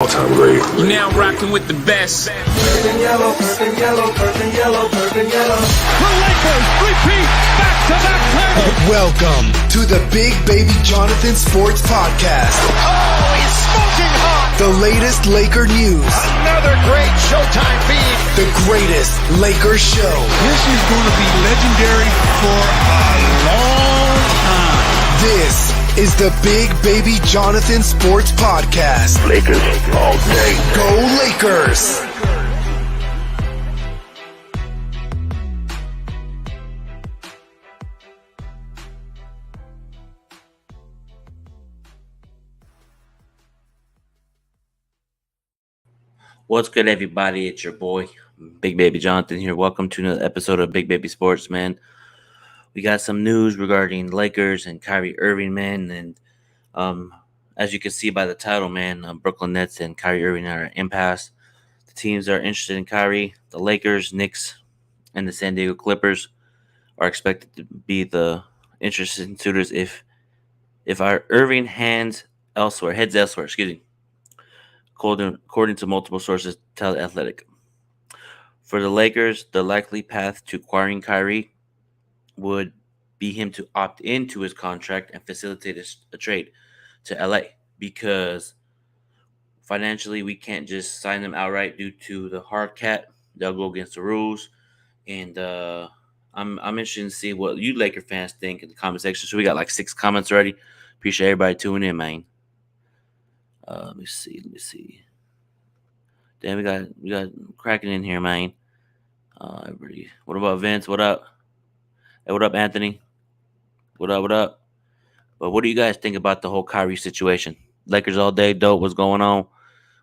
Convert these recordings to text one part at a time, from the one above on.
All-time great. You're now rocking with the best. Purple yellow, purple yellow, purple yellow, purple yellow. The Lakers repeat back-to-back titles. Welcome to the Big Baby Jonathan Sports Podcast. Oh, he's smoking hot. The latest Laker news. Another great Showtime feed. The greatest Lakers show. This is going to be legendary for a long time. This is the Big Baby Jonathan Sports Podcast. Lakers all day. Go Lakers! What's good, everybody? It's your boy, Big Baby Jonathan here. Welcome to another episode of Big Baby Sports, man. We got some news regarding Lakers and Kyrie Irving, man. And as you can see by the title, man, Brooklyn Nets and Kyrie Irving are at impasse. The teams that are interested in Kyrie, the Lakers, Knicks, and the San Diego Clippers are expected to be the interested suitors if our Irving heads elsewhere, according to multiple sources tell The Athletic. For the Lakers, the likely path to acquiring Kyrie would be him to opt into his contract and facilitate a trade to LA, because financially we can't just sign them outright due to the hard cap. They'll go against the rules. And I'm interested to see what you Laker fans think in the comment section. So we got like 6 comments already. Appreciate everybody tuning in, man. Let me see. Damn, we got cracking in here, man. Everybody. What about Vince? What up? Hey, what up, Anthony? What up? But what do you guys think about the whole Kyrie situation? Lakers all day, dope. What's going on?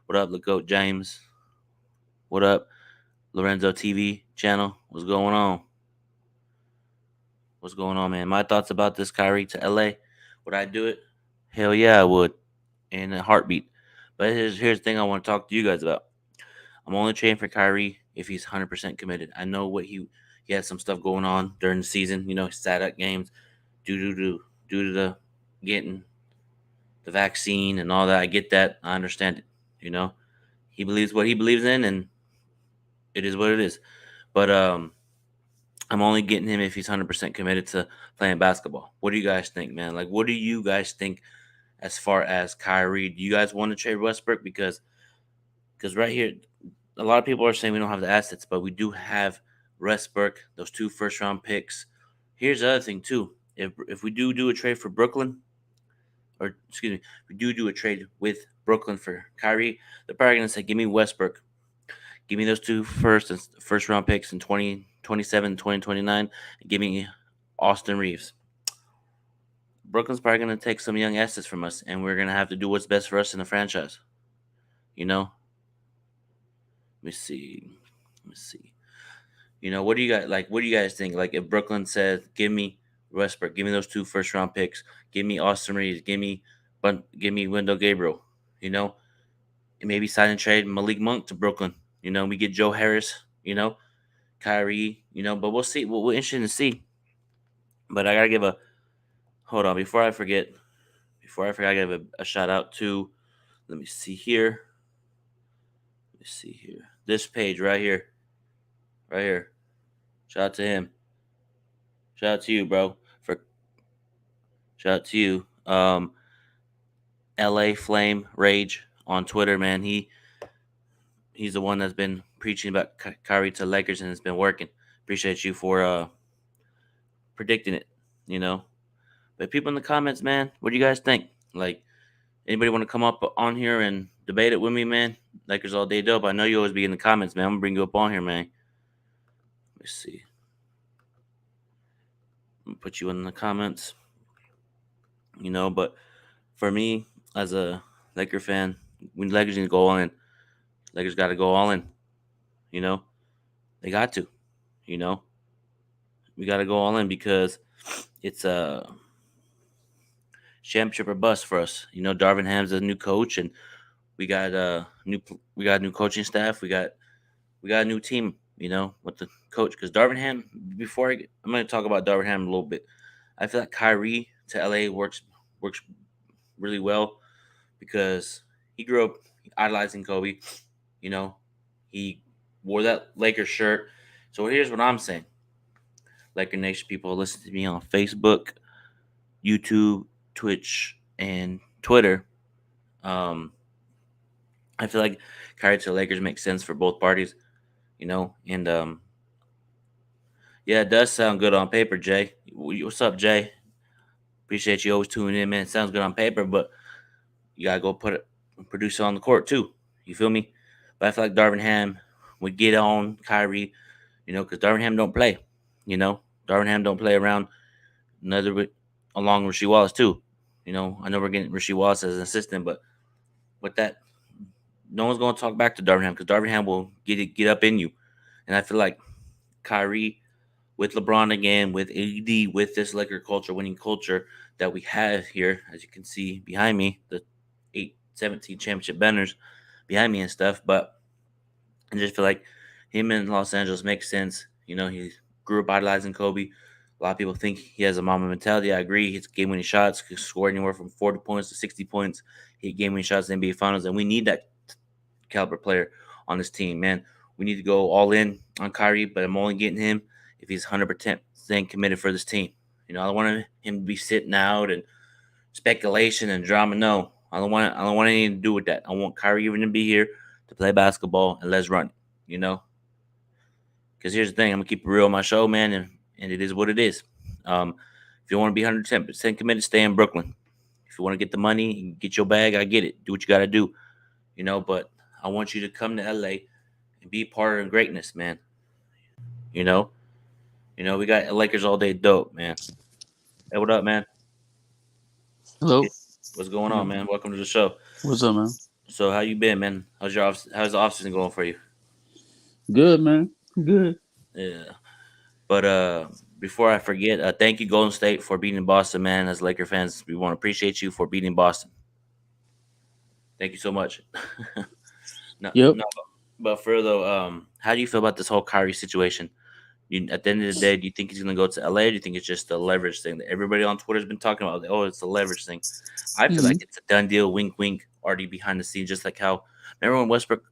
What up, LeGoat James? What up, Lorenzo TV channel? What's going on? What's going on, man? My thoughts about this Kyrie to LA. Would I do it? Hell yeah, I would. In a heartbeat. But here's the thing I want to talk to you guys about. I'm only trading for Kyrie if he's 100% committed. I know what he had some stuff going on during the season. You know, he sat out games due to the getting the vaccine and all that. I get that. I understand it. You know, he believes what he believes in, and it is what it is. But I'm only getting him if he's 100% committed to playing basketball. What do you guys think, man? Like, what do you guys think as far as Kyrie? Do you guys want to trade Westbrook? Because right here, a lot of people are saying we don't have the assets, but we do have Westbrook, those 2 first-round picks. Here's the other thing, too. If we do a trade for Brooklyn, we do a trade with Brooklyn for Kyrie, they're probably going to say, give me Westbrook. Give me those 2 first-round picks in 2027 and 2029, and give me Austin Reeves. Brooklyn's probably going to take some young assets from us, and we're going to have to do what's best for us in the franchise. You know? Let me see. You know, what do you guys think? Like, if Brooklyn says, give me Westbrook, give me those 2 first-round picks, give me Austin Reeves, give me Wendell Gabriel, you know, and maybe sign and trade Malik Monk to Brooklyn. You know, we get Joe Harris, you know, Kyrie, you know, but we'll see. We're interested to see. But I got to hold on, before I forget, I got to give a shout out to, let me see here. This page right here. Shout out to him. Shout out to you, bro. Shout out to you. LA Flame Rage on Twitter, man. He's the one that's been preaching about Kyrie to Lakers, and it's been working. Appreciate you for predicting it, you know. But people in the comments, man, what do you guys think? Like, anybody want to come up on here and debate it with me, man? Lakers all day dope. I know you always be in the comments, man. I'm going to bring you up on here, man. Let me see. I'm going to put you in the comments. You know, but for me, as a Laker fan, when Lakers need to go all in, Lakers got to go all in. You know? They got to. You know? We got to go all in because it's a championship or bust for us. You know, Darvin Ham's a new coach, and we got a new coaching staff. We got a new team, you know, with the coach. Because Darvin Ham, I'm going to talk about Darvin Ham a little bit. I feel like Kyrie to LA works really well because he grew up idolizing Kobe. You know, he wore that Lakers shirt. So here's what I'm saying. Laker Nation people, listen to me on Facebook, YouTube, Twitch, and Twitter. Um, I feel like Kyrie to the Lakers makes sense for both parties, and yeah, it does sound good on paper, Jay. What's up, Jay? Appreciate you always tuning in, man. It sounds good on paper, but you gotta go produce it on the court too. You feel me? But I feel like Darvin Ham would get on Kyrie, because Darvin Ham don't play. Darvin Ham don't play around. Neither with along Rasheed Wallace too. I know we're getting Rasheed Wallace as an assistant, but with that, no one's gonna talk back to Darvin Ham because Darvin Ham will get up in you. And I feel like Kyrie with LeBron again, with AD, with this Laker culture, winning culture that we have here, as you can see behind me, the 17 championship banners behind me and stuff. But I just feel like him in Los Angeles makes sense. He grew up idolizing Kobe. A lot of people think he has a Mamba mentality. I agree. His game-winning shots could score anywhere from 40 points to 60 points. He hit game-winning shots in the NBA Finals, and we need that caliber player on this team, man. We need to go all in on Kyrie, but I'm only getting him if he's 100% committed for this team. I don't want him to be sitting out and speculation and drama. No, I don't want anything to do with that. I want Kyrie even to be here to play basketball and let's run. Because here's the thing, I'm gonna keep it real on my show, man, and it is what it is. If you want to be 110% committed, stay in Brooklyn. If you want to get the money and get your bag, I get it. Do what you got to do. But I want you to come to LA and be part of greatness, man. We got Lakers all day dope, man. Hey, what up, man? Hello. What's going on, man? Welcome to the show. What's up, man? So, how you been, man? How's the off season going for you? Good, man. Good. Yeah. But before I forget, thank you, Golden State, for beating Boston, man. As Laker fans, we want to appreciate you for beating Boston. Thank you so much. Yep. No, but for though, how do you feel about this whole Kyrie situation? At the end of the day, do you think he's going to go to LA? Or do you think it's just a leverage thing that everybody on Twitter has been talking about? Oh, it's a leverage thing. I feel like it's a done deal. Wink, wink. Already behind the scenes, just like how remember when Westbrook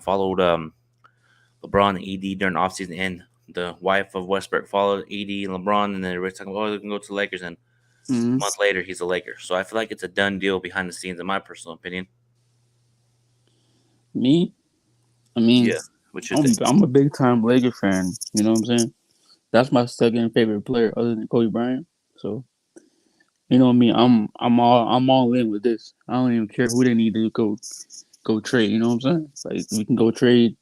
followed LeBron and AD during offseason, and the wife of Westbrook followed AD and LeBron, and then everybody's talking, oh, they can go to the Lakers, and a month later he's a Laker. So I feel like it's a done deal behind the scenes, in my personal opinion. Me? I mean, yeah. What you think? I'm a big time Laker fan. You know what I'm saying? That's my second favorite player, other than Kobe Bryant. So, you know what I mean? I'm all in with this. I don't even care who they need to go trade. You know what I'm saying? Like we can go trade.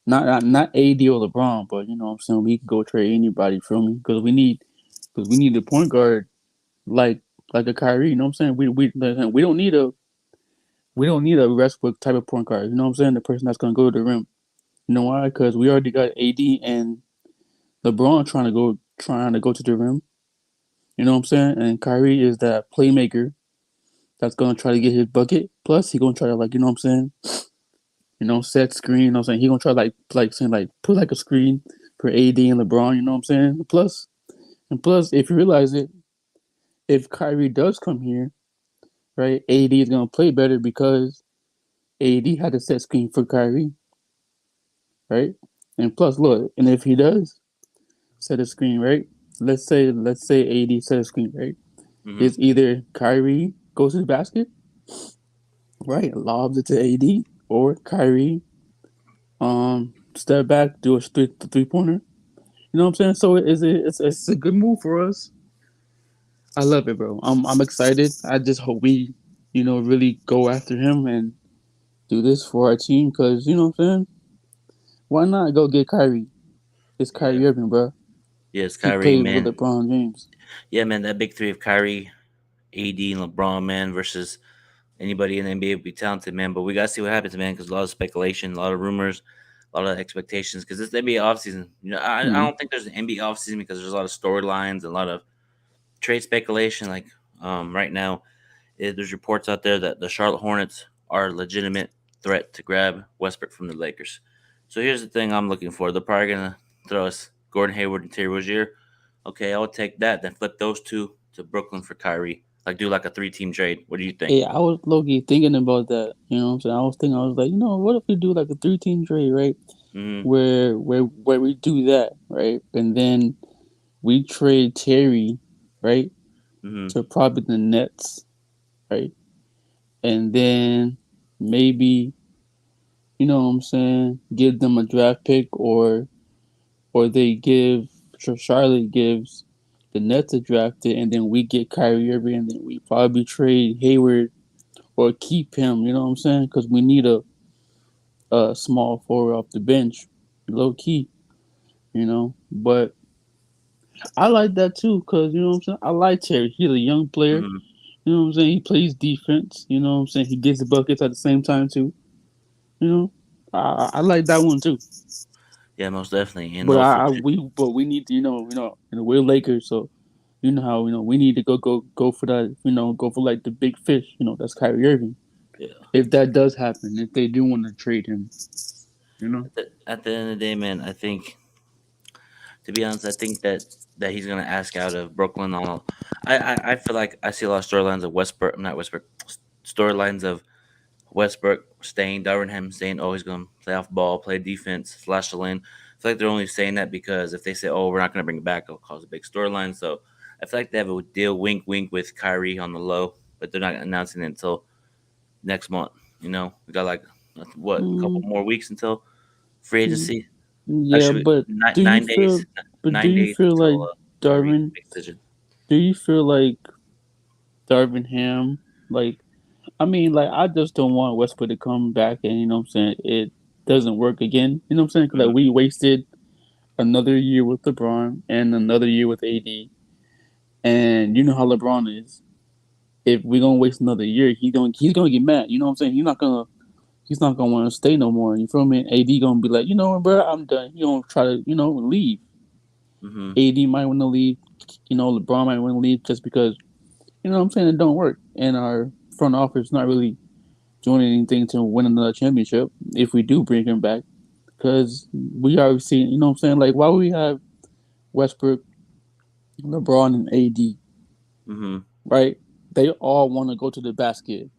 Not AD or LeBron, but you know what I'm saying. We can go trade anybody from me because we need a point guard like a Kyrie. You know what I'm saying? We don't need a Westbrook type of point guard. You know what I'm saying? The person that's gonna go to the rim. You know why? Because we already got AD and LeBron trying to go to the rim. You know what I'm saying? And Kyrie is that playmaker that's gonna try to get his bucket. Plus, he gonna try to you know what I'm saying? Set screen. You know what I'm saying? He gonna try put a screen for AD and LeBron. You know what I'm saying? Plus, if you realize it, if Kyrie does come here, right, AD is gonna play better because AD had a set screen for Kyrie, right? And plus, look, and if he does set a screen, right? Let's say AD set a screen, right? Mm-hmm. It's either Kyrie goes to the basket, right, lobs it to AD, or Kyrie step back, do a three pointer. You know what I'm saying? So it's a good move for us. I love it, bro. I'm excited. I just hope we, really go after him and do this for our team because you know what I'm saying. Why not go get Kyrie? It's Kyrie Irving, bro. Yeah, it's He Kyrie, played with man. LeBron James. Yeah, man, that big three of Kyrie, AD, and LeBron, man, versus anybody in the NBA would be talented, man. But we got to see what happens, man, because a lot of speculation, a lot of rumors, a lot of expectations. Because it's the NBA offseason. I don't think there's an NBA offseason because there's a lot of storylines and a lot of trade speculation. Like right now, there's reports out there that the Charlotte Hornets are a legitimate threat to grab Westbrook from the Lakers. So here's the thing I'm looking for. They're probably going to throw us Gordon Hayward and Terry Rozier. Okay, I would take that. Then flip those two to Brooklyn for Kyrie. Like do like a 3-team trade. What do you think? Yeah, I was low-key thinking about that. You know what I'm saying? I was like, what if we do like a 3-team trade, right? Mm-hmm. Where we do that, right? And then we trade Terry, right? Mm-hmm. To probably the Nets, right? And then maybe, you know what I'm saying, give them a draft pick, or they give Charlotte gives the Nets a draft pick, and then we get Kyrie Irving, and then we probably trade Hayward or keep him. You know what I'm saying? Because we need a small forward off the bench, low key. But I like that too, because you know what I'm saying. I like Terry. He's a young player. Mm-hmm. You know what I'm saying. He plays defense. You know what I'm saying. He gets the buckets at the same time too. You know, I like that one too. Yeah, most definitely. And But also, we need to we're Lakers, so you know how we need to go for that, go for like the big fish, that's Kyrie Irving. yeah. If that does happen, if they do want to trade him, you know. At the end of the day, man, I think to be honest, I think that he's gonna ask out of Brooklyn. All I feel like I see a lot of storylines of Westbrook, not Westbrook, storylines of Westbrook staying, Darvin saying, "Oh, he's gonna play off ball, play defense, flash the lane." I feel like they're only saying that because if they say, "Oh, we're not gonna bring it back," it'll cause a big storyline. So I feel like they have a deal, wink, wink, with Kyrie on the low, but they're not announcing it until next month. We got like what, a couple Mm, more weeks until free mm, agency. yeah, Actually, but do you 9 days, feel, but do nine you days feel like until Kyrie Darvin? makes a decision. Do you feel like Darvin Ham? Like, I mean, like I just don't want Westbrook to come back, and you know what I'm saying, it doesn't work again. You know what I'm saying? 'Cause, Hmm. like we wasted another year with LeBron and another year with AD. And you know how LeBron is. If we're gonna waste another year, he's gonna get mad. You know what I'm saying? He's not gonna want to stay no more. You feel me? AD gonna be like, you know what, bro, I'm done. He gonna try to leave. Hmm. AD might want to leave. LeBron might want to leave just because what I'm saying, it don't work. And our front office not really doing anything to win another championship if we do bring him back. Because we already seen, you know what I'm saying? Like, why would we have Westbrook, LeBron, and AD, Hmm. right? They all want to go to the basket,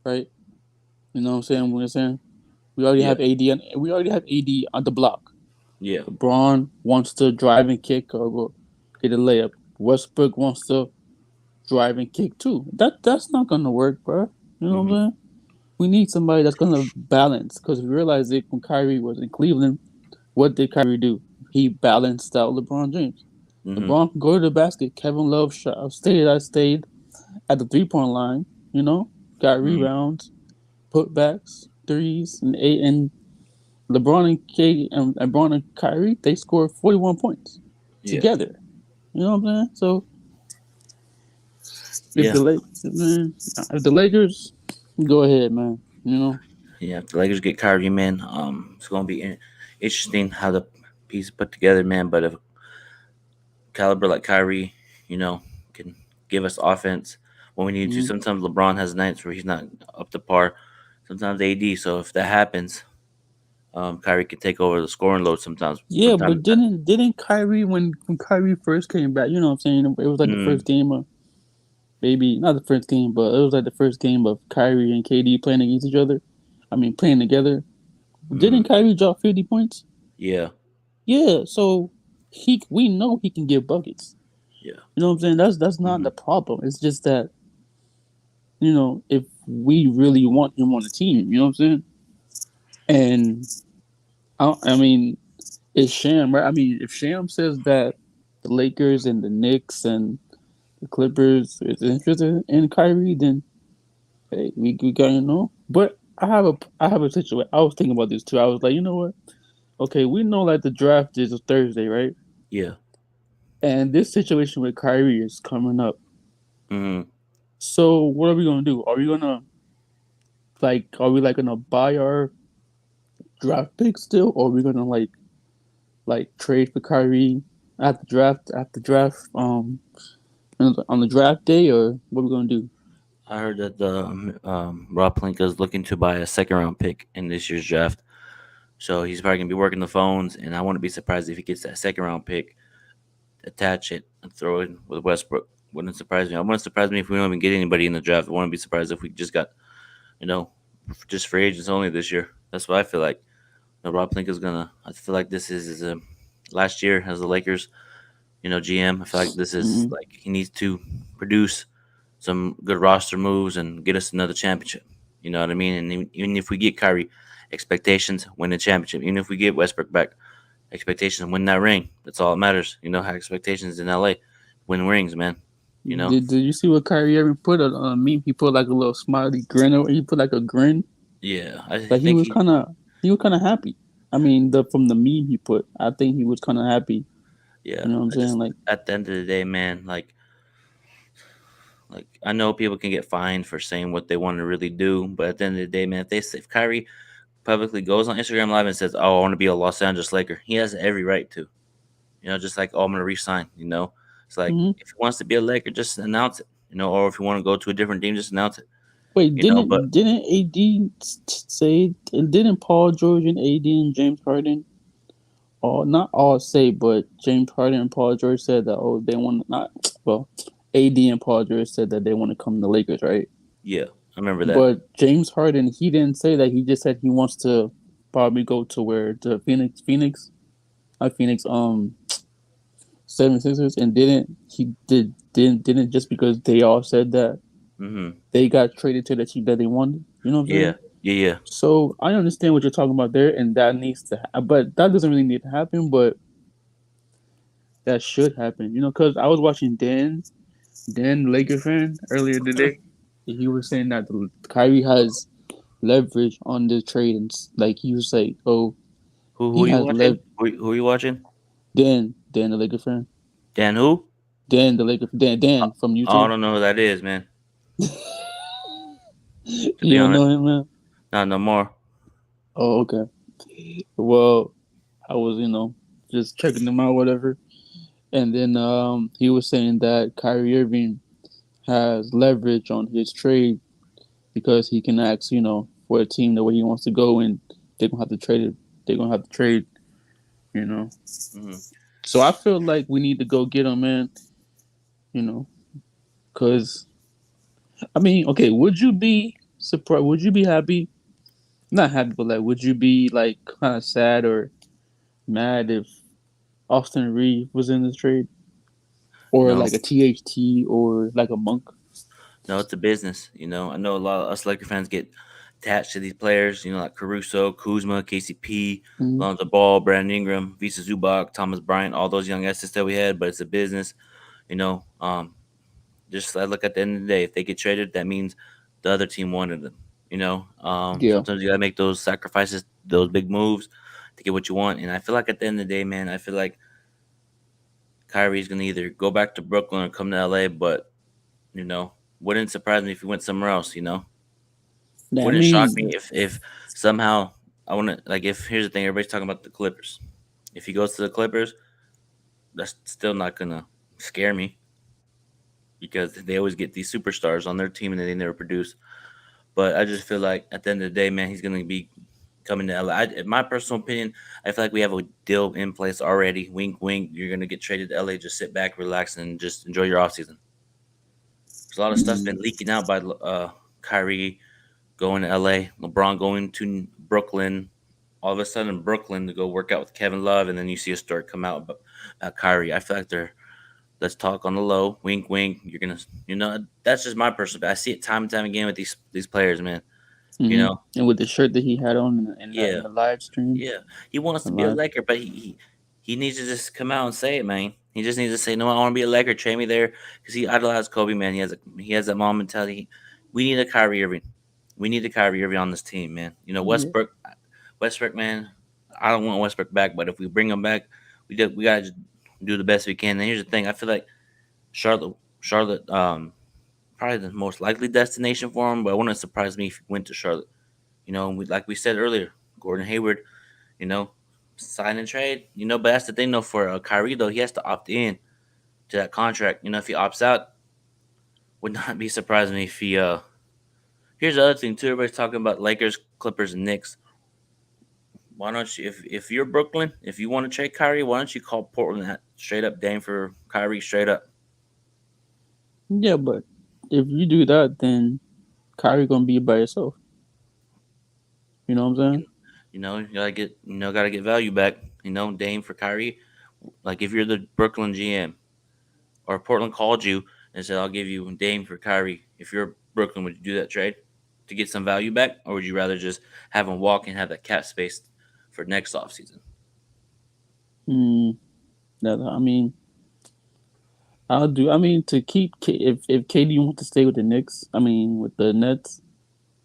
right? You know what I'm saying? We're saying Yeah. we already have AD on the block. Yeah. LeBron wants to drive and kick or go get a layup. Westbrook wants to drive and kick too. That's not gonna work, bro. You know what Hmm. I'm saying? We need somebody that's gonna balance, because we realized it when Kyrie was in Cleveland. What did Kyrie do? He balanced out LeBron James. Hmm. LeBron can go to the basket. Kevin Love stayed at the 3-point line. Got Hmm. rebounds, putbacks, threes, and eight. And LeBron and Kyrie, they scored 41 points Yeah. together. You know what I'm saying? So if Yeah. the Lakers, go ahead, man. Yeah. If the Lakers get Kyrie, man, it's gonna be interesting how the piece put together, man. But if caliber like Kyrie, you know, can give us offense when we need to. Mhm. Sometimes LeBron has nights where he's not up to par. Sometimes AD. So if that happens, Kyrie can take over the scoring load sometimes Yeah, from time to but time. didn't Kyrie, when Kyrie first came back, you know what I'm saying? It was like the Mm, first game of, maybe not the first game, but it was like the first game of Kyrie and KD playing against each other. I mean, playing together. mm, Didn't Kyrie drop 50 points? yeah. Yeah, so we know he can get buckets. Yeah. You know what I'm saying? That's not Hmm. the problem. It's just that, if we really want him on the team, you know what I'm saying? And I mean, it's Sham, right? I mean, if Sham says that the Lakers and the Knicks and the Clippers is interested in Kyrie, then hey, we gotta know. But I have a situation. I was thinking about this too. I was like, you know what? Okay, we know like the draft is a Thursday, right? Yeah. And this situation with Kyrie is coming up. Hmm. So what are we gonna do? Are we like gonna buy our draft pick still, or are we gonna like trade for Kyrie after draft on the draft day, or what are we gonna do? I heard that the Rob Pelinka is looking to buy a second round pick in this year's draft. So he's probably gonna be working the phones, and I wouldn't be surprised if he gets that second round pick, attach it, and throw it with Westbrook. Wouldn't surprise me. I wouldn't surprise me if we don't even get anybody in the draft. I wouldn't be surprised if we just got, you know, just free agents only this year. That's what I feel like. Rob Pelinka's gonna. I feel like this is his last year as the Lakers, GM. I feel like this is Mm-hmm. like he needs to produce some good roster moves and get us another championship. You know what I mean? And even if we get Kyrie, expectations win the championship. Even if we get Westbrook back, expectations win that ring. That's all that matters. Have expectations in LA, win rings, man. You know? Did you see what Kyrie Irving put on a meme? He put like a little smiley grin, or he put like a grin. Yeah, I Like think he. he was kind of happy. I mean, the from the meme he put, I think he was kind of happy. Yeah, You know what I'm I just saying? Like, at the end of the day, man, like I know people can get fined for saying what they want to really do, but at the end of the day, man, if Kyrie publicly goes on Instagram Live and says, "Oh, I want to be a Los Angeles Laker," he has every right to. Just like, "Oh, I'm gonna resign." It's like hmm if he wants to be a Laker, just announce it. Or if you want to go to a different team, just announce it. wait, But didn't AD say? And didn't Paul George and AD and James Harden, all not all say, but James Harden and Paul George said that they want not well, AD and Paul George said that they want to come to the Lakers, right? yeah, I remember that. But James Harden, he didn't say that. He just said he wants to probably go to where the Phoenix, 76ers, and didn't just because they all said that Hmm. they got traded to the team that they wanted. You know what I'm Yeah, saying? yeah, yeah. So I understand what you're talking about there, and that needs to, but that doesn't really need to happen. But that should happen, because I was watching Dan, Laker fan, earlier today. He was saying that Kyrie has leverage on the trade, and like he was like, oh, Who he are you has watching? Who are you watching? Dan, the Laker fan, Dan who? Dan from I YouTube. don't know who that is, man. To be You don't honest, know him, man? not no more. Oh, okay. Well, I was, just checking him out, whatever. And then he was saying that Kyrie Irving has leverage on his trade because he can ask, for a team the way he wants to go, and they're gonna have to trade it. They're gonna have to trade, you know. Hmm. So I feel like we need to go get him, man. You know, because I mean, okay, would you be surprised? Would you be happy? Not happy, but like, would you be like kind of sad or mad if Austin Reed was in this trade, or No, like a THT, or like a Monk? no, it's a business. I know a lot of us Laker fans get attached to these players. Like Caruso, Kuzma, KCP, Mm-hmm. Lonzo Ball, Brandon Ingram, Visa Zubac, Thomas Bryant, all those young assets that we had. But it's a business. You know, um, just I look at the end of the day, if they get traded, that means the other team wanted them. Yeah. Sometimes you gotta make those sacrifices, those big moves to get what you want. And I feel like at the end of the day, man, I feel like Kyrie's gonna either go back to Brooklyn or come to LA. But you know, wouldn't surprise me if he went somewhere else. Yeah, I Wouldn't shock mean, me if somehow I want to like if here's the thing, everybody's talking about the Clippers. If he goes to the Clippers, that's still not gonna scare me because they always get these superstars on their team and they never produce. But I just feel like at the end of the day, man, he's gonna be coming to LA. In my personal opinion, I feel like we have a deal in place already. Wink, wink. You're gonna get traded to LA. Just sit back, relax, and just enjoy your offseason. There's a lot of stuff mm, been leaking out by Kyrie going to LA, LeBron going to Brooklyn. All of a sudden, Brooklyn to go work out with Kevin Love, and then you see a story come out about Kyrie. I feel like they're let's talk on the low. Wink, wink. You're gonna, that's just my personal. I see it time and time again with these players, man. You hmm know, and with the shirt that he had on in yeah, the live stream, yeah. He wants the to be a live, Laker, but he needs to just come out and say it, man. He just needs to say, "No, I want to be a Laker. Trade me there," because he idolized Kobe, man. He has that mom mentality. We need a Kyrie Irving. We need a Kyrie Irving on this team, man. yeah. Westbrook, man. I don't want Westbrook back, but if we bring him back, we gotta just do the best we can. And here's the thing: I feel like Charlotte, probably the most likely destination for him, but it wouldn't surprise me if he went to Charlotte. Like we said earlier, Gordon Hayward, you know, sign and trade. But that's the thing though for Kyrie though, he has to opt in to that contract. If he opts out, would not be surprising me if he. Here's the other thing too. Everybody's talking about Lakers, Clippers, and Knicks. Why don't you, if you're Brooklyn, if you want to trade Kyrie, why don't you call Portland straight up, Dame for Kyrie straight up? Yeah, but if you do that, then Kyrie gonna be by yourself. You know what I'm saying? Gotta get value back. Dame for Kyrie. Like if you're the Brooklyn GM or Portland called you and said, "I'll give you Dame for Kyrie." If you're Brooklyn, would you do that trade to get some value back, or would you rather just have him walk and have that cap space for next offseason? Hmm. I mean, I'll do. I mean, to keep if KD wants to stay with the Knicks, I mean with the Nets,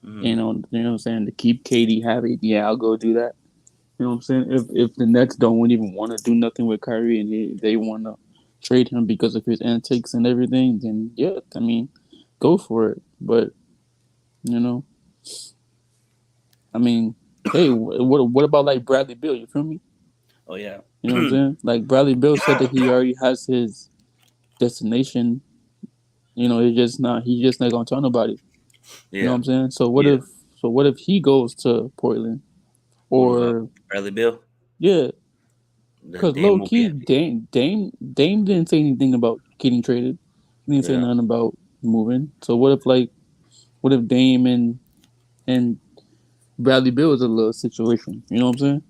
Mm-hmm. you know what I'm saying. To keep KD happy, yeah, I'll go do that. You know what I'm saying. If the Nets don't even want to do nothing with Kyrie and they want to trade him because of his antics and everything, then yeah, I mean, go for it. But you know, I mean, hey, what about like Bradley Beal? You feel me? Oh yeah, You know what I'm saying? Like Bradley Beal said that he already has his destination. You know, he's just not gonna tell nobody. You know what yeah, I'm saying? yeah. So what if he goes to Portland or Bradley Bill, yeah? then Because Dame low will be key, happy. Dame didn't say anything about getting traded. He didn't say Yeah, nothing about moving. So what if Dame and Bradley Bill is a little situation? You know what I'm saying?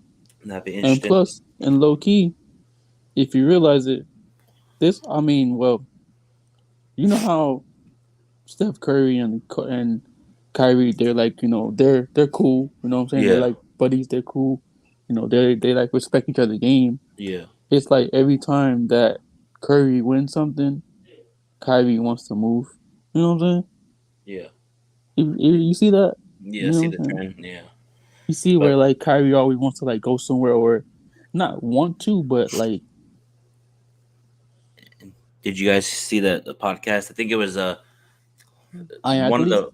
that'd be And interesting. plus, and low key, if you realize it, I mean, well, you know how Steph Curry and Kyrie, they're like, they're cool. You know what I'm saying? They're Yeah, like buddies. They're cool. You know, they like respect each other's game. yeah, It's like every time that Curry wins something, Kyrie wants to move. You know what I'm saying? yeah, You see that? yeah. You know See what the I'm saying? trend. Yeah, You see but where like Kyrie always wants to like go somewhere or not want to, but like did you guys see the podcast? I think it was I one of athletes. the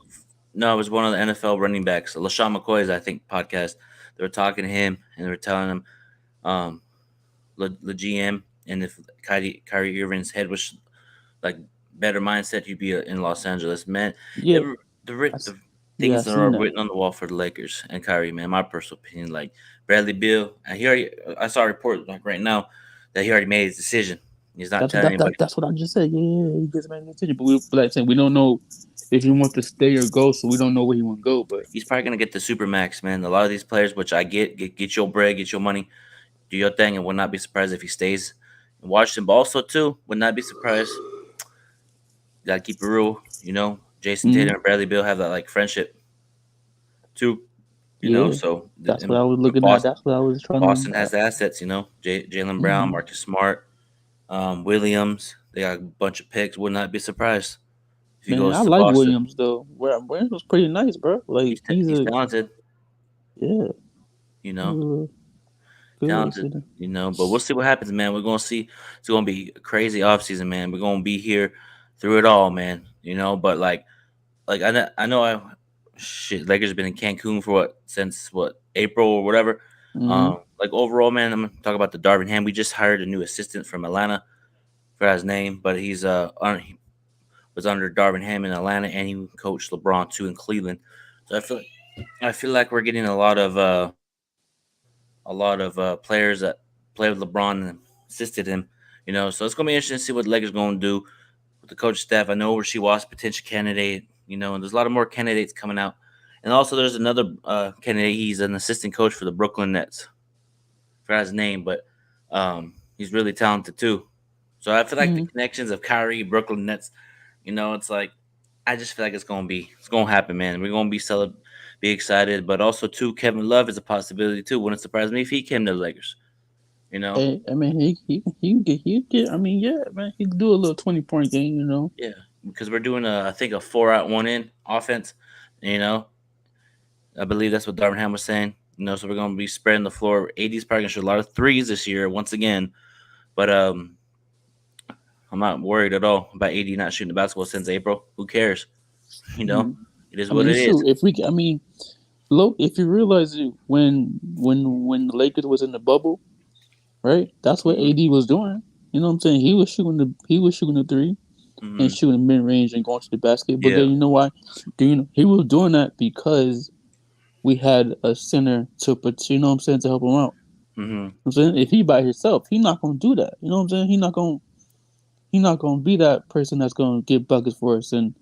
no, it was one of the NFL running backs, LaShawn McCoy's, I think, podcast. They were talking to him and they were telling him, um, the GM, and if Kyrie Irving's head was like better mindset, he'd be in Los Angeles. Man, Yeah, it, I s the yeah, I things that are seen that. written on the wall for the Lakers and Kyrie, man. My personal opinion, like Bradley Beal, and I saw a report like right now that he already made his decision. He's not telling anybody. That's what I just said. Yeah, he gets mad attention, but like I said, we don't know if he wants to stay or go, so we don't know where he want to go. But He's probably gonna get the super max, man. A lot of these players, which I get your bread, get your money, do your thing, and would not be surprised if he stays in Washington. But also too, would not be surprised. Gotta keep it real, Jason mhm, Tatum and Bradley Beal have that like friendship too, yeah, So that's what and I was with looking at. That's what I was trying Boston to. has the assets, Jalen Brown, Mhm. Marcus Smart, Williams. They got a bunch of picks. Would not be surprised if he Man, I goes to like Boston. Williams though. Williams was pretty nice, bro. Like He's talented, yeah, you know. uh, good. Talented, but we'll see what happens, man. We're gonna see. It's gonna be a crazy offseason, man. We're gonna be here through it all, man. But like I know shit. Lakers been in Cancun for since April or whatever. Mm-hmm. Like overall, man, I'm gonna talk about the Darvin Ham. We just hired a new assistant from Atlanta. For his name, but he was under Darvin Ham in Atlanta, and he coached LeBron too in Cleveland. So I feel like we're getting a lot of players that play with LeBron and assisted him. So it's gonna be interesting to see what the Lakers gonna do with the coach staff. I know where she was potential candidate. And there's a lot of more candidates coming out. And also there's another candidate. He's an assistant coach for the Brooklyn Nets. For his name, but he's really talented too. So I feel like the Mm-hmm. connections of Kyrie, Brooklyn Nets. It's like I just feel like it's gonna happen, man. We're gonna be excited, but also too, Kevin Love is a possibility too. Wouldn't surprise me if he came to the Lakers. You know, I mean, he can get. I mean, yeah, man, he can do a little 20-point game. yeah, because we're doing I think a 4 out 1 in offense. You know, I believe that's what Darvin Ham was saying. So we're gonna be spreading the floor. AD's probably gonna shoot a lot of threes this year once again, but I'm not worried at all about AD not shooting the basketball since April. Who cares? You know, Mhm. it is I what mean, it is. shoot, if we, I mean, look, if you realize it, when the Lakers was in the bubble, right? That's what Hmm. AD was doing. You know what I'm saying? He was shooting the three and Hmm. shooting mid range and going to the basket. But Yeah. then you know why? Do you know he was doing that because we had a center to put. You know what I'm saying, to help him out. Hmm. You know what I'm saying if he by himself, he not gonna do that. You know what I'm saying? He not gonna. He's not gonna be that person that's gonna get buckets for us and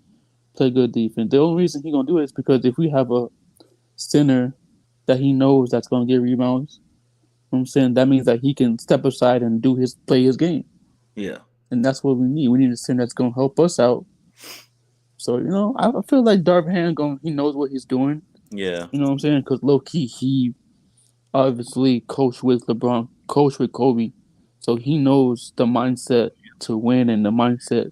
play good defense. The only reason he's gonna do it is because if we have a center that he knows that's gonna get rebounds, you know what I'm saying, that means that he can step aside and play his game. Yeah. And that's what we need. We need a center that's gonna help us out. So, I feel like Darvin Ham he knows what he's doing. Yeah. You know what I'm saying? Because low key, he obviously coached with LeBron, coached with Kobe, so he knows the mindset to win and the mindset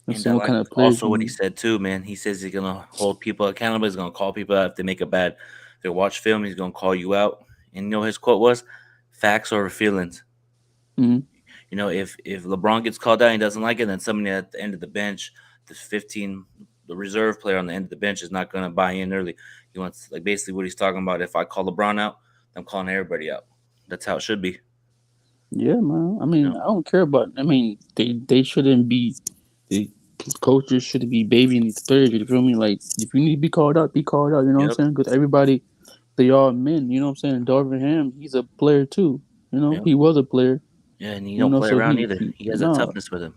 and And see I what like kind of players also we what he need. said too, man. He says he's gonna hold people accountable. He's gonna call people out if they make a bad. If they watch film, he's gonna call you out. And his quote was, "Facts over feelings." Mm-hmm. If LeBron gets called out and he doesn't like it, then somebody at the end of the bench, the reserve player on the end of the bench is not gonna buy in early. He wants like basically what he's talking about. If I call LeBron out, I'm calling everybody out. That's how it should be. Yeah, man. I You mean, know. I don't care about. I mean, they shouldn't be. The coaches should be babying these players. You feel me? Like, if you need to be called out, be called out. You know what I'm Yep. saying? Because everybody, they all men. You know what I'm saying? Darvin Ham, he's a player too. Yep. He was a player. Yeah, and he don't play So around he either. he He has that no. toughness with him.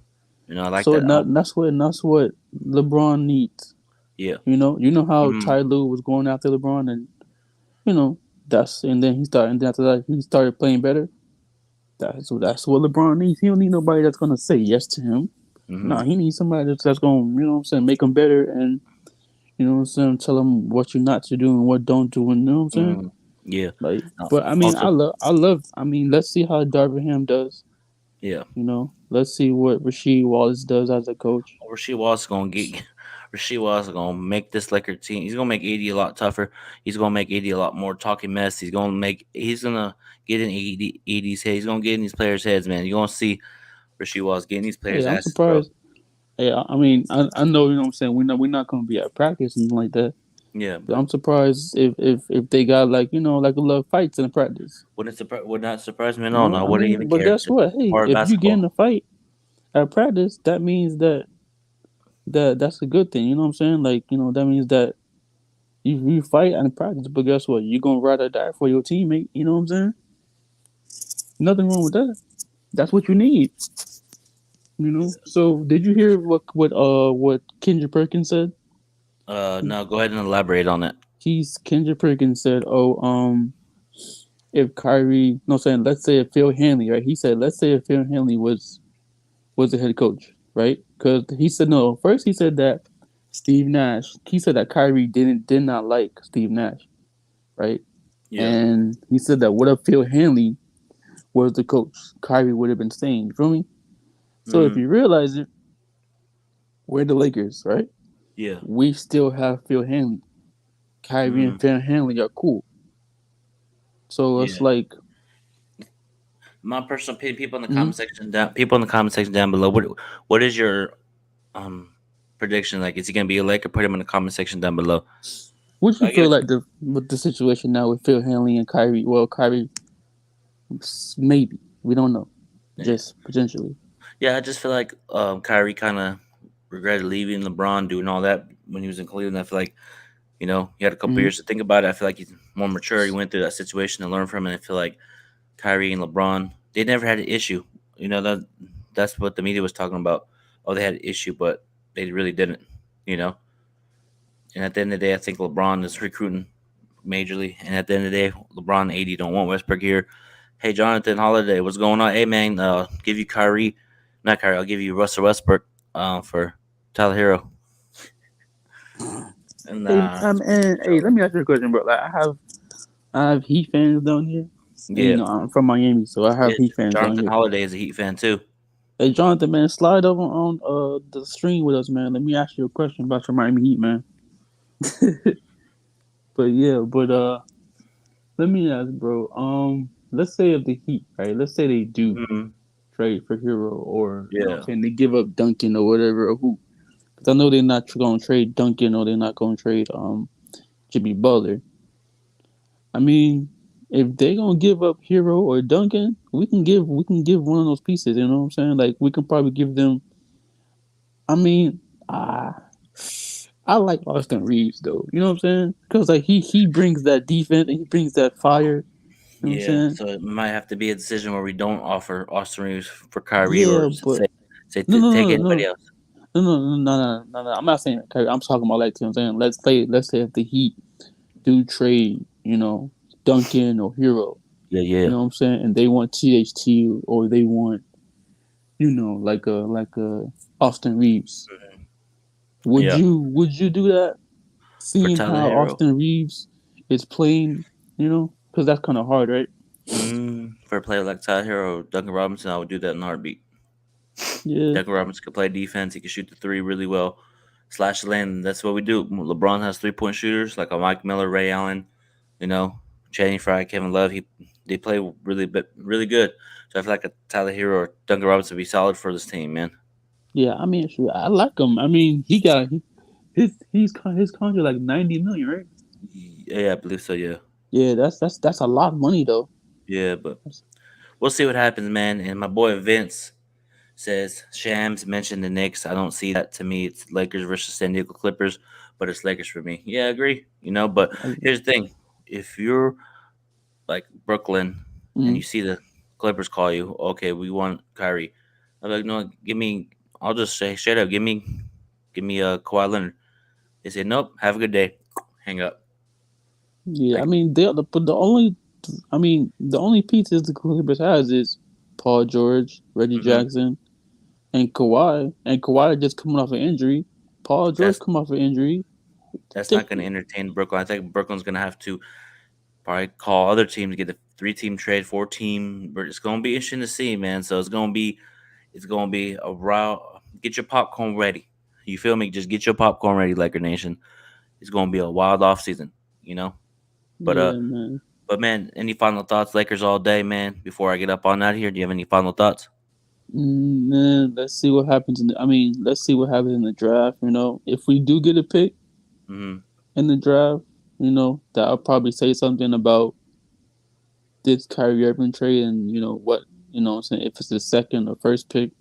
I like So that. that's what LeBron needs. Yeah. You know how Mhm. Ty Lue was going after LeBron, and you know and then and then after that he started playing better. That's what LeBron needs. He don't need nobody that's gonna say yes to him. No, Mhm. he needs somebody that's gonna, what I'm saying, make him better and, what I'm saying, tell him what you not to do and what don't do, and, you know what I'm saying? Mhm. Yeah. Like, Uh, but I mean, Also, I mean, let's see how Darvin Ham does. yeah. Let's see what Rasheed Wallace does as a coach. Rasheed Wallace gonna get. Rasheed Wallace gonna make this Laker team. He's gonna make AD a lot tougher. He's gonna make AD a lot more talking mess. He's gonna get in AD's head. He's gonna get in these players' heads, man. You're gonna see Rasheed Wallace getting these Hey, players' I'm asses, bro. surprised. Hey, I mean, I know, you know what I'm saying. We're not gonna be at practice and like that. Yeah, But but I'm surprised if they got like, like a little fights in the practice. would not surprise me at all. No, I I wouldn't mean, even but care. guess It's what? Hey, part of if you get in basketball. a fight at practice, that means that's a good thing. You know what I'm saying? Like, that means that you fight in practice, but guess what? You're gonna ride or die for your teammate. You know what I'm saying? Nothing wrong with that. That's what you need. So did you hear what Kendrick Perkins said? No, go ahead and elaborate on it. Kendrick Perkins said, "Oh, if Kyrie, no, saying let's say if Phil Hanley, right? He said, let's say if Phil Hanley was the head coach, right? Because he said no. First, he said that Steve Nash. He said that Kyrie did not like Steve Nash, right? Yeah. And he said that what if Phil Hanley was the coach? Kyrie would have been staying. You feel me? So if Mm, you realize it, we're the Lakers, right? yeah. We still have Phil Hanley. Kyrie Mm, and Phil Hanley are cool. So it's yeah. like, My personal opinion. mm-hmm. People in the comment section down below. What is your um prediction? Like, is he gonna be a Laker? Put him in the comment section down below. What you I get feel it. like with the situation now with Phil Hanley and Kyrie? Well, Kyrie, maybe we don't know, Yeah. just potentially. Yeah, I just feel like Kyrie kind of regretted leaving LeBron, doing all that when he was in Cleveland. I feel like he had a couple Mm-hmm. years to think about it. I feel like he's more mature. He went through that situation and learned from it. And I feel like Kyrie and LeBron, they never had an issue. That's what the media was talking about. Oh, they had an issue, but they really didn't. You know. And at the end of the day, I think LeBron is recruiting majorly. And at the end of the day, LeBron and AD don't want Westbrook here. Hey, Jonathan Holiday, what's going on? Hey, man, give you Kyrie, not Kyrie. I'll give you Russell Westbrook for Tyler Hero. And And hey, let me ask you a question, bro. Like I have Heat fans down here, and yeah, I'm from Miami, so I yeah, have Heat fans down Jonathan here. Holiday is a Heat fan too. Hey, Jonathan, man, slide over on the stream with us, man. Let me ask you a question about your Miami Heat, man. But yeah, let me ask, bro. Let's say if the Heat, right? Let's say they do Mm-hmm. trade for Hero, or I'm Yeah, saying they give up Duncan or whatever, or who? Because I know they're not going to trade Duncan, or they're not going to trade Jimmy Butler. I mean, if they gonna give up Hero or Duncan, we can give one of those pieces. You know what I'm saying? Like we can probably give them. I mean, I like Austin Reeves though. You know what I'm saying? Because like he brings that defense and he brings that fire. You know what I'm yeah. saying? So it might have to be a decision where we don't offer Austin Reeves for Kyrie, or Yeah, but say Say No, no, take no, anybody no. else. No. I'm not saying Kyrie. I'm talking about like, you know what I'm saying. Let's say if the Heat do trade, Duncan or Hero, you Yeah. know what I'm saying, and they want THT or they want, like a Austin Reeves. Yeah. Would you do that? For Seeing Tyler how Hero. Austin Reeves is playing, because that's kind of hard, right? For a player like Tyler Hero or Duncan Robinson, I would do that in a heartbeat. Yeah, Duncan Robinson can play defense. He can shoot the three really well. Slash the lane. That's what we do. LeBron has 3-point shooters like a Mike Miller, Ray Allen, Channing Frye, Kevin Love. They play really good. So I feel like a Tyler Hero or Duncan Robinson would be solid for this team, man. yeah. I mean, sure, I like him. I mean, his contract like 90 million, right? Yeah, I believe so. Yeah, Yeah, that's a lot of money though. yeah, but we'll see what happens, man. And my boy Vince says Shams mentioned the Knicks. I don't see that. To me, it's Lakers versus San Diego Clippers, but it's Lakers for me. Yeah, I agree. But here's the thing: if you're like Brooklyn and you Mm, see the Clippers call you, okay, we want Kyrie. I'm like, no, give me. I'll just say straight up, give me a Kawhi Leonard. They say nope. Have a good day. Hang up. yeah, I Like, mean, the only pieces the Clippers has is Paul George, Reggie mhm. Jackson, and Kawhi. And Kawhi just coming off an injury. Paul George that's come off an injury. that's They, not going to entertain Brooklyn. I think Brooklyn's going to have to probably call other teams to get a 3-team trade, 4-team. But it's going to be interesting to see, man. So it's going to be a row. Get your popcorn ready. You feel me? Just get your popcorn ready, Laker Nation. It's going to be a wild off season, you know. But yeah, man. but man, any final thoughts? Lakers all day, man. Before I get up on out here, do you have any final thoughts? Man, let's see what happens let's see what happens in the draft. If we do get a pick Mm-hmm. in the draft, that'll probably say something about this Kyrie Irving trade and what what I'm saying, if it's the second or first pick.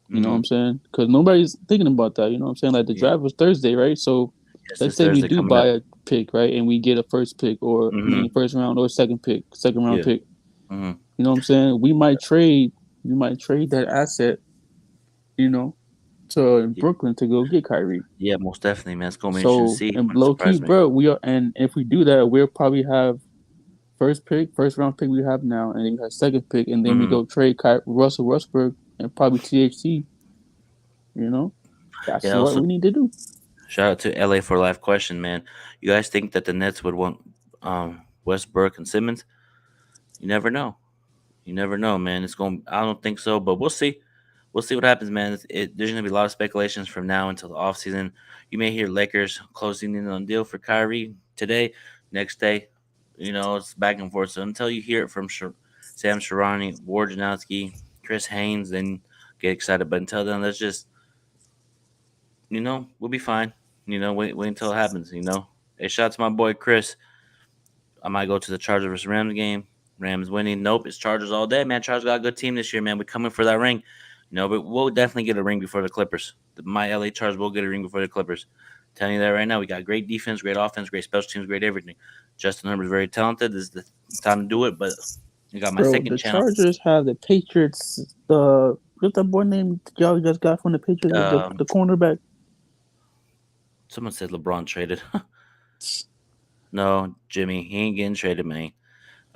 You know what Mm-hmm. I'm saying? Because nobody's thinking about that. You know what I'm saying? Like the Yeah. draft was Thursday, right? So Yes, let's this say we Thursday do coming buy up. a pick, right, and we get a first pick, or Mm-hmm. first round or second round Yeah. pick. Mm-hmm. You know what I'm saying? We might trade that asset, to Yeah. Brooklyn to go get Kyrie. Yeah, most definitely, man. It's gonna be interesting to So see. and Wouldn't low key, surprise me. bro, and if we do that, we'll probably have first round pick we have now, and then we have second pick, and then we Mm-hmm. go trade Russell Westbrook and probably THT. That's Yeah. what Also, we need to do. shout out to LA for Life question, man. You guys think that the Nets would want Westbrook and Simmons? You never know. You never know, man. I don't think so, but we'll see. We'll see what happens, man. There's gonna be a lot of speculations from now until the offseason. You may hear Lakers closing in on a deal for Kyrie today, next day. It's back and forth. So until you hear it from Sam Sharani, Wojnarowski, Chris Haynes, then get excited. But until then, let's just we'll be fine. Wait until it happens. Hey, shout out to my boy Chris. I might go to the Chargers versus Rams game. Rams winning. Nope, it's Chargers all day, man. Chargers got a good team this year, man. We're coming for that ring. But we'll definitely get a ring before the Clippers. My LA Chargers will get a ring before the Clippers. I'm telling you that right now. We got great defense, great offense, great special teams, great everything. Justin Herbert's very talented. This is the time to do it. But you got my Bro, second the channel. Chargers have the Patriots. What's that boy name y'all just got from the Patriots? The cornerback. Someone said LeBron traded. No, Jimmy. He ain't getting traded, man.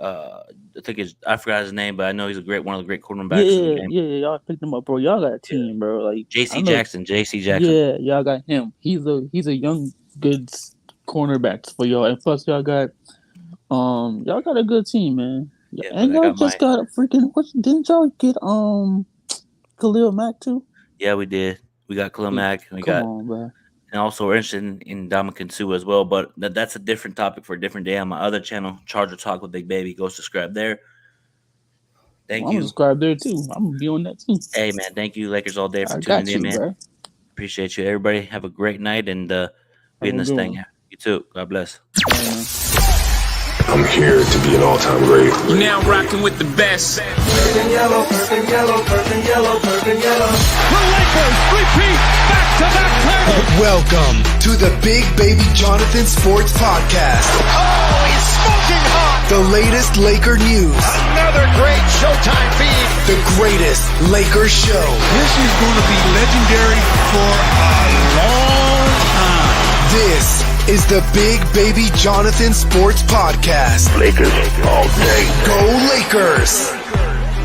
I forgot his name, but I know he's one of the great cornerbacks in the game. Yeah. Y'all picked him up, bro. Y'all got a team, bro. Like JC Jackson. Yeah, y'all got him. He's a young good cornerback for y'all, and plus y'all got a good team, man. Yeah, and y'all just got a freaking didn't y'all get Khalil Mack too? Yeah, we did. We got Khalil Mack. Come on, bro. And also we're interested in Ndamukong Suh as well, but that's a different topic for a different day on my other channel, Charger Talk with Big Baby. Go subscribe there. Thank you. I'm gonna subscribe there too. I'm gonna be on that too. Hey man, thank you Lakers all day for tuning in, man. Bro. Appreciate you, everybody. Have a great night and be in this thing. You too. God bless. I'm here to be an all-time great. You're now rocking with the best. Purple yellow, purple yellow, purple yellow, purple yellow. The Lakers repeat back-to-back titles. Welcome to the Big Baby Jonathan Sports Podcast. Oh, he's smoking hot. The latest Laker news, Another great Showtime feed. the greatest Lakers show. This is going to be legendary for a long time. This is the Big Baby Jonathan Sports Podcast. Lakers all day. Go Lakers!